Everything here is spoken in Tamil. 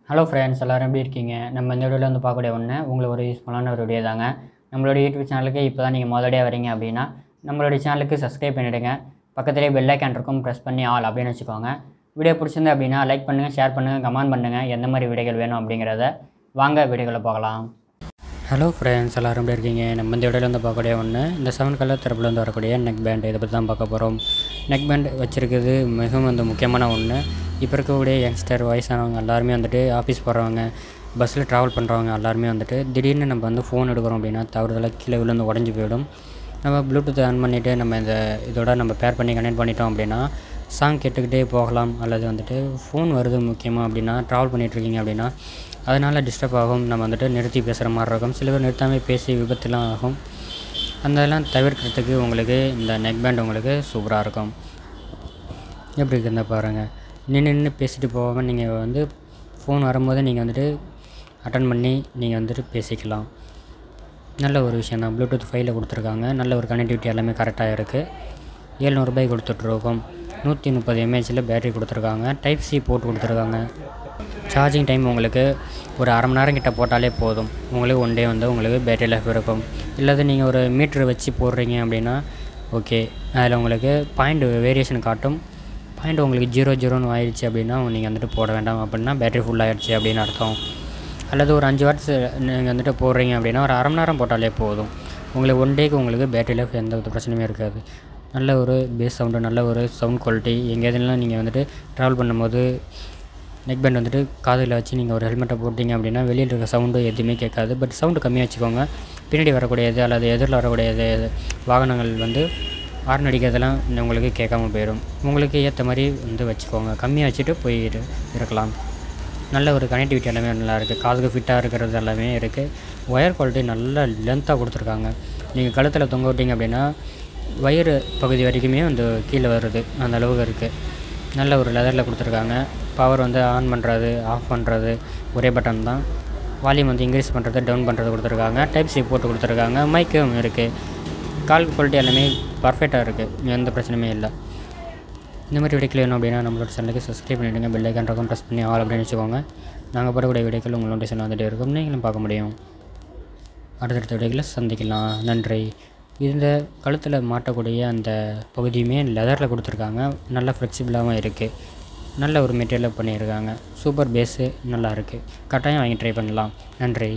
ஹலோ ஃப்ரெண்ட்ஸ், எல்லோரும் எப்படி இருக்கீங்க? நம்ம இந்த வீடியோவில் வந்து பார்க்கக்கூடிய ஒன்று உங்களுக்கு ஒரு யூஸ்ஃபுல்லான ஒரு வீடியோ தாங்க. நம்மளோட யூடியூப் சேனலுக்கு இப்போ தான் நீங்கள் முதலடியாக வரீங்க அப்படின்னா நம்மளுடைய சேனலுக்கு சப்ஸ்கிரைப் பண்ணிவிடுங்க. பக்கத்துலேயே பெல் ஐக்கான் இருக்கும், ப்ரெஸ் பண்ணி ஆல் அப்படின்னு வச்சுக்கோங்க. வீடியோ பிடிச்சிருந்து அப்படின்னா லைக் பண்ணுங்கள், ஷேர் பண்ணுங்கள், கமெண்ட் பண்ணுங்கள். எந்த மாதிரி வீடியோகள் வேணும் அப்படிங்கிறத வாங்க வீடியோக்களை பார்க்கலாம். ஹலோ ஃப்ரெண்ட்ஸ், எல்லோரும் எப்படி இருக்கீங்க? நம்ம இந்த வீடியோவில் வந்து பார்க்கக்கூடிய ஒன்று இந்த 7 கலர் தரப்பில் வந்து வரக்கூடிய நெக் பேண்ட், இதை பற்றி தான் பார்க்க போகிறோம். நெக் பேண்ட் வச்சுருக்குது மிகவும் வந்து முக்கியமான ஒன்று. இப்போ இருக்கக்கூடிய யங்ஸ்டர், வயசானவங்க எல்லாருமே வந்துட்டு ஆஃபீஸ் போகிறவங்க, பஸ்ஸில் ட்ராவல் பண்ணுறவங்க எல்லாருமே வந்துட்டு திடீர்னு நம்ம வந்து ஃபோன் எடுக்கிறோம் அப்படின்னா தவறுதலாக கீழே விழுந்து உடஞ்சி போயிடும். நம்ம ப்ளூடூத் ஆன் பண்ணிவிட்டு நம்ம இதோட நம்ம பேர் பண்ணி கனெக்ட் பண்ணிட்டோம் அப்படின்னா சாங் கேட்டுக்கிட்டே போகலாம். அல்லது வந்துட்டு ஃபோன் வருது முக்கியமாக அப்படின்னா ட்ராவல் பண்ணிகிட்ருக்கீங்க அப்படின்னா அதனால் டிஸ்டர்ப் ஆகும். நம்ம வந்துட்டு நிறுத்தி பேசுகிற மாதிரி இருக்கும். சில பேர் நிறுத்தாமல் பேசி விபத்துலாம் ஆகும். அதெல்லாம் தவிர்க்கிறதுக்கு உங்களுக்கு இந்த நெக் பேண்ட் உங்களுக்கு சூப்பராக இருக்கும். எப்படி இருக்குன்னு பாருங்கள். நின்று பேசிட்டு போகாமல் நீங்கள் வந்து ஃபோன் வரும்போது நீங்கள் வந்துட்டு அட்டன் பண்ணி நீங்கள் வந்துட்டு பேசிக்கலாம். நல்ல ஒரு விஷயம் தான். ப்ளூடூத் 5 கொடுத்துருக்காங்க. நல்ல ஒரு கனெக்டிவிட்டி எல்லாமே கரெக்டாக இருக்குது. 700 ரூபாய் கொடுத்துட்ருக்கோம். 130 mAh பேட்டரி கொடுத்துருக்காங்க. டைப் சி போட்டு கொடுத்துருக்காங்க. சார்ஜிங் டைம் உங்களுக்கு ஒரு அரை மணி நேரம் கிட்ட போட்டாலே போதும். உங்களுக்கு ஒன் டே வந்து உங்களுக்கு பேட்டரி லைஃப் இருக்கும். இல்லாத நீங்கள் ஒரு மீட்ரு வச்சு போடுறீங்க அப்படின்னா ஓகே, அதில் உங்களுக்கு பாயிண்ட் வேரியேஷன் காட்டும். பாயிண்ட் உங்களுக்கு 0 ஆயிடுச்சு அப்படின்னா நீங்கள் வந்துட்டு போட வேண்டாம், அப்படின்னா பேட்டரி ஃபுல் ஆகிடுச்சு அப்படின்னு அர்த்தம். அல்லது ஒரு 5 வாட்ஸ் நீங்கள் வந்துட்டு போடுறீங்க அப்படின்னா ஒரு அரை மணி நேரம் போட்டாலே போதும். உங்களுக்கு ஒன் டேக்கு உங்களுக்கு பேட்டரி லைஃப் எந்த ஒரு பிரச்சனையுமே இருக்காது. நல்ல ஒரு பேஸ் சவுண்டு, நல்ல ஒரு சவுண்ட் குவாலிட்டி. எங்கேயாவதுலாம் நீங்கள் வந்துட்டு ட்ராவல் பண்ணும்போது நெக் பேண்ட் வந்துட்டு காதில் வச்சு நீங்கள் ஒரு ஹெல்மெட்டை போட்டிங்க அப்படின்னா வெளியில் இருக்க சவுண்டு எதுவுமே கேட்காது. பட் சவுண்டு கம்மியாக வச்சுக்கோங்க. பின்னாடி வரக்கூடியது அல்லது எதிரில் வரக்கூடியது வாகனங்கள் வந்து ஹார்ன் அடிக்கிறதெல்லாம் உங்களுக்கு கேட்காம போயிடும். உங்களுக்கு ஏற்ற மாதிரி வந்து வச்சுக்கோங்க. கம்மியாக வச்சுட்டு போயிட்டு இருக்கலாம். நல்ல ஒரு கனெக்டிவிட்டி எல்லாமே நல்லா இருக்குது. காதுக்கு ஃபிட்டாக இருக்கிறது எல்லாமே இருக்குது. ஒயர் குவாலிட்டி நல்ல லென்த்தாக கொடுத்துருக்காங்க. நீங்கள் கழுத்தில் தொங்க விட்டீங்க அப்படின்னா வயிறு பகுதி வரைக்குமே வந்து கீழே வருது, அந்த அளவுக்கு இருக்குது. நல்ல ஒரு லெதரில் கொடுத்துருக்காங்க. பவர் வந்து ஆன் பண்ணுறது, ஆஃப் பண்ணுறது ஒரே பட்டன் தான். வால்யூம் வந்து இன்க்ரீஸ் பண்ணுறது, டவுன் பண்ணுறது கொடுத்துருக்காங்க. டைப் சி போட்டு கொடுத்துருக்காங்க. மைக்கும் இருக்குது. கால் குவாலிட்டி எல்லாமே பர்ஃபெக்டாக இருக்குது. எந்த பிரச்சனையுமே இல்லை. இந்த மாதிரி வீடியோக்கள் வேணும் அப்படின்னா நம்மளோட சேனலுக்கு சப்ஸ்கிரைப் பண்ணிவிடுங்க. பெல் ஐக்கான் இருக்கும், ப்ரெஸ் பண்ணி ஆல் அப்படின்னு வச்சுக்கோங்க. நாங்கள் போடக்கூடிய வீடியோக்கள் உங்கள் நோட்டிஃபிகேஷன் வந்துகிட்டே இருக்கும். நீங்களும் பார்க்க முடியும். அடுத்தடுத்த வீடியோக்களை சந்திக்கலாம். நன்றி. இந்த கழுத்தில் மாட்டக்கூடிய அந்த பகுதியுமே லெதரில் கொடுத்துருக்காங்க. நல்லா ஃப்ளெக்சிபிளாகவும் இருக்குது. நல்ல ஒரு மெட்டீரியலாக பண்ணியிருக்காங்க. சூப்பர் பேஸு நல்லா இருக்குது. கட்டாயம் வாங்கி ட்ரை பண்ணலாம். நன்றி.